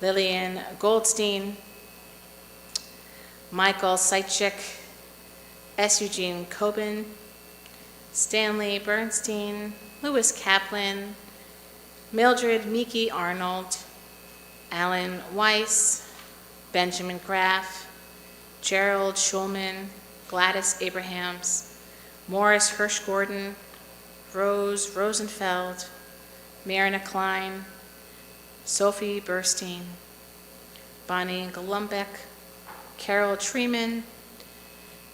Lillian Goldstein, Michael Seitchik, S. Eugene Coben, Stanley Bernstein, Louis Kaplan, Mildred Miki Arnold, Alan Weiss, Benjamin Graff, Gerald Schulman, Gladys Abrahams, Morris Hirsch Gordon, Rose Rosenfeld, Marina Klein, Sophie Burstein, Bonnie Golumbek, Carol Treeman,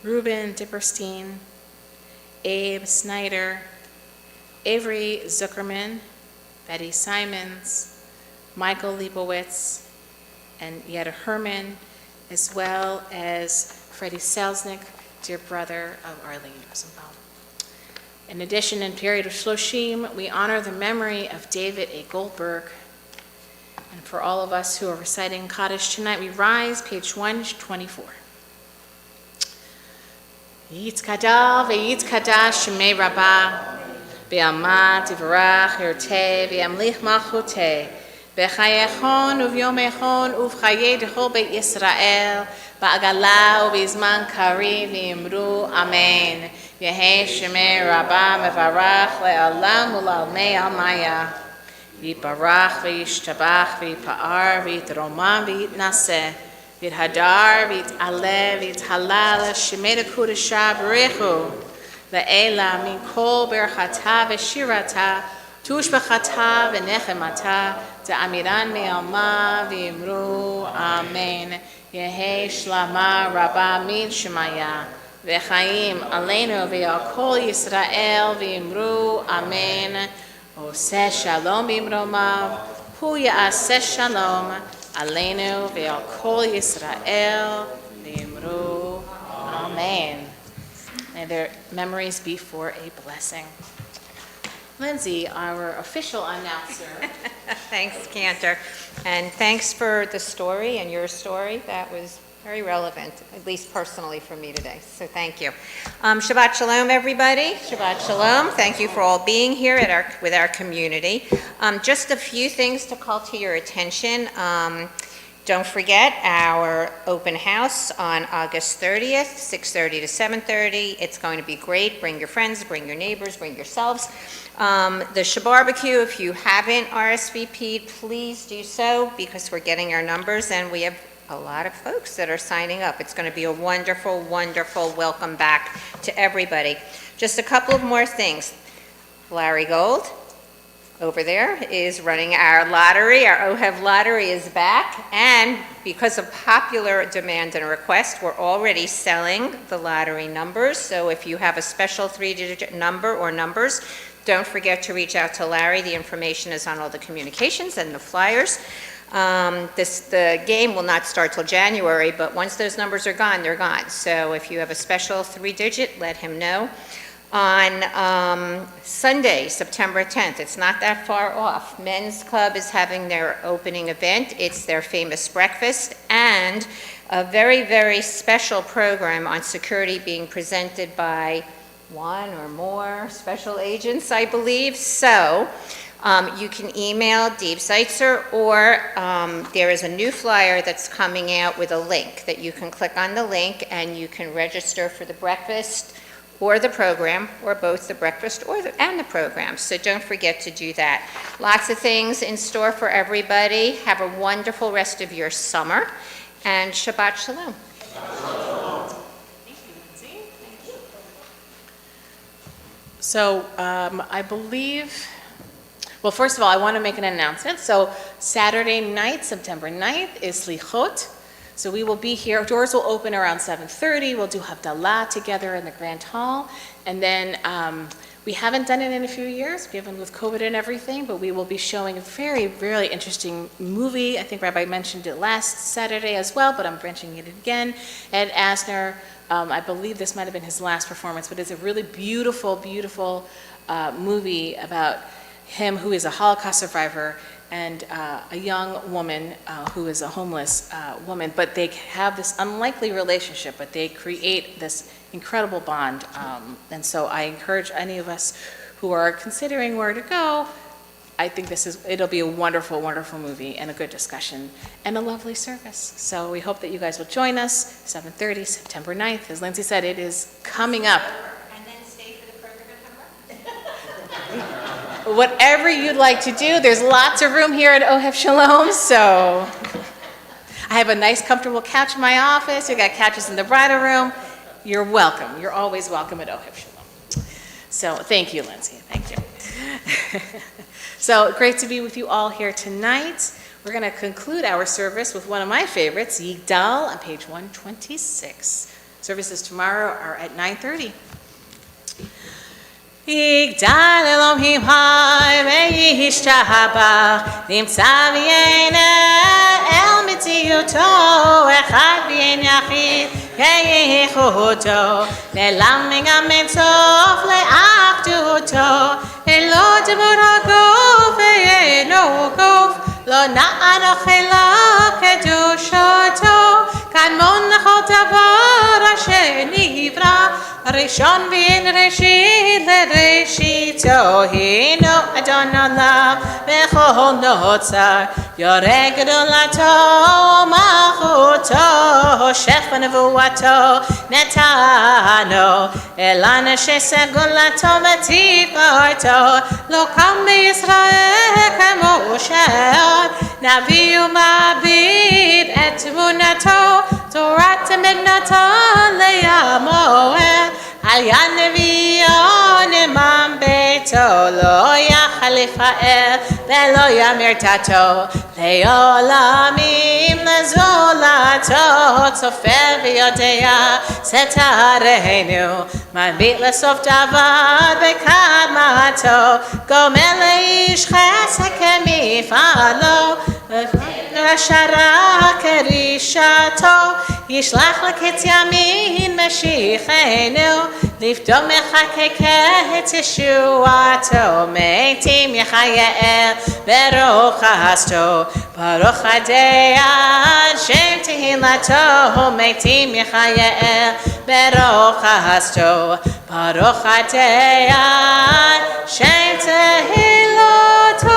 Ruben Dipperstein, Abe Snyder, Avery Zuckerman, Betty Simons, Michael Leibowitz, and Yetta Herman, as well as Freddie Selznick, dear brother of Arlene Rosenbaum. In addition, in period of Shloshim, we honor the memory of David A. Goldberg. And for all of us who are reciting Kaddish tonight, we rise, page 124. Yitzkadal ve'yitzkadash shemei Rabbah, Be'amat Yivarach Yirteh Ve'amlich Malchuteh B'chayechon Uvyomechon Uvchaye Dechol Beit Yisrael Ba'agala U'bizman Kari V'imru Amen Yehei Shemei Rabbah Mevarach Le'alam U'lalmei Almaya Yiparach V'yishtabach V'yipa'ar V'yitromam V'yitnaseh V'yithadar V'yit'aleh V'yithalal Shemei Dekudesha B'rechu Ve'ela min kol berchata ve'shirata tushbechata ve'nechemata te'amiran me'alma v'imru amen Yehei shlama rabba min shemaya ve'chaim aleinu ve'al kol Yisrael v'imru amen Oseh shalom b'imromav hu ya'aseh shalom aleinu ve'al kol Yisrael v'imru amen. May their memories be for a blessing. Lindsay, our official announcer.
Thanks, Cantor. And thanks for the story and your story. That was very relevant, at least personally for me today. So thank you. Shabbat Shalom, everybody. Shabbat Shalom. Thank you for all being here with our community. Just a few things to call to your attention. Don't forget our open house on August 30th, 6:30 to 7:30. It's going to be great. Bring your friends, bring your neighbors, bring yourselves. The Shabarbecue, if you haven't RSVP'd, please do so because we're getting our numbers and we have a lot of folks that are signing up. It's going to be a wonderful, wonderful welcome back to everybody. Just a couple of more things. Larry Gold over there is running our lottery. Our Ohev lottery is back, and because of popular demand and request, we're already selling the lottery numbers. So if you have a special 3-digit number or numbers, don't forget to reach out to Larry. The information is on all the communications and the flyers. The game will not start till January, but once those numbers are gone, they're gone. So if you have a special 3-digit, let him know. On Sunday, September 10th, it's not that far off, Men's Club is having their opening event. It's their famous breakfast and a very, very special program on security being presented by one or more special agents, I believe. So You can email Dave Seitzer, or there is a new flyer that's coming out with a link that you can click on the link and you can register for the breakfast or the program, or both the breakfast and the program. So don't forget to do that. Lots of things in store for everybody. Have a wonderful rest of your summer, and Shabbat Shalom.
So I believe, well, first of all, I want to make an announcement. So Saturday night, September 9th, is Slichot. So we will be here. Doors will open around 7:30. We'll do Havdalah together in the Grand Hall. And then we haven't done it in a few years, given with COVID and everything, but we will be showing a really interesting movie. I think Rabbi mentioned it last Saturday as well, but I'm branching it again. Ed Asner, I believe this might have been his last performance, but it's a really beautiful, beautiful movie about him who is a Holocaust survivor and a young woman who is a homeless woman, but they have this unlikely relationship, but they create this incredible bond. And so I encourage any of us who are considering where to go. I think it'll be a wonderful, wonderful movie and a good discussion and a lovely service. So we hope that you guys will join us, 7:30, September 9th. As Lindsay said, it is coming up.
And then stay for the program and come
Whatever you'd like to do, there's lots of room here at Ohev Shalom, so I have a nice comfortable couch in my office. We got couches in the bridal room. You're welcome. You're always welcome at Ohev Shalom. So thank you, Lindsay. Thank you. So great to be with you all here tonight. We're going to conclude our service with one of my favorites, Yigdal, on page 126. Services tomorrow are at 9:30. יגדל אלוהים חי וישתבח, נמצא ויהנה אל מציאותו, אחד ואין יחיד כייחודו, נעלם גם אין סוף לאחדותו, אלו דיבור הגוף ואינו גוף, לא נערוך אלא קדושתו, קדמון לכל דבר אשר נברא, ראשון ואין ראשית לראשיתו, הינו אדון עולם וכל נוצר, יורה גדולתו ומלכותו, שפע נבואתו נתנו, אל אנשי סגולתו ותפארתו, לא קם בישראל כמו שעוד, נביא ומביט את תמונתו, תורת תמיד נתן לימואל, על יד נביאו נאמן ביתו, לא יכל לפאר ולא ימיר דתו, לעולמים לזולתו, צופה ויודע סתרנו, מביט לסוף דבר בקדמתו, גומל לאיש חסד כמפעלו, רשרה כרישתו, ישלח לקץ ימין משיחנו, לפתור מחכה את ישועתו, מתים יחייאל ברוך חסדו, ברוך הדיין שם תהילתו, מתים יחייאל ברוך חסדו, ברוך הדיין שם תהילתו.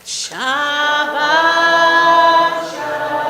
Shabbat.
Shabbat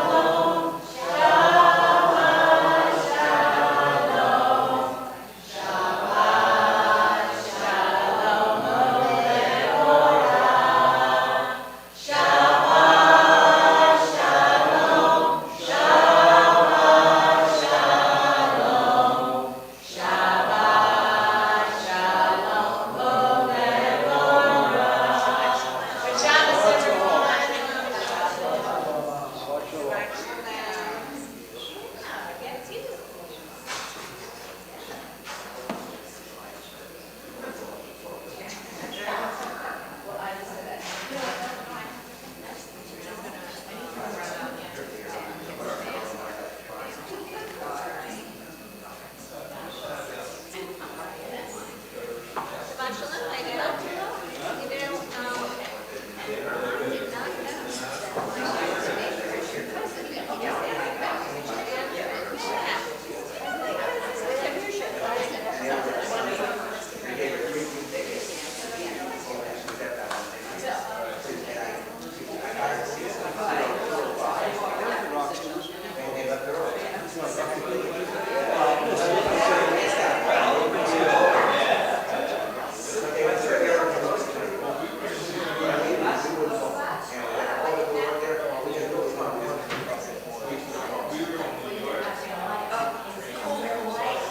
Shalom, ladies.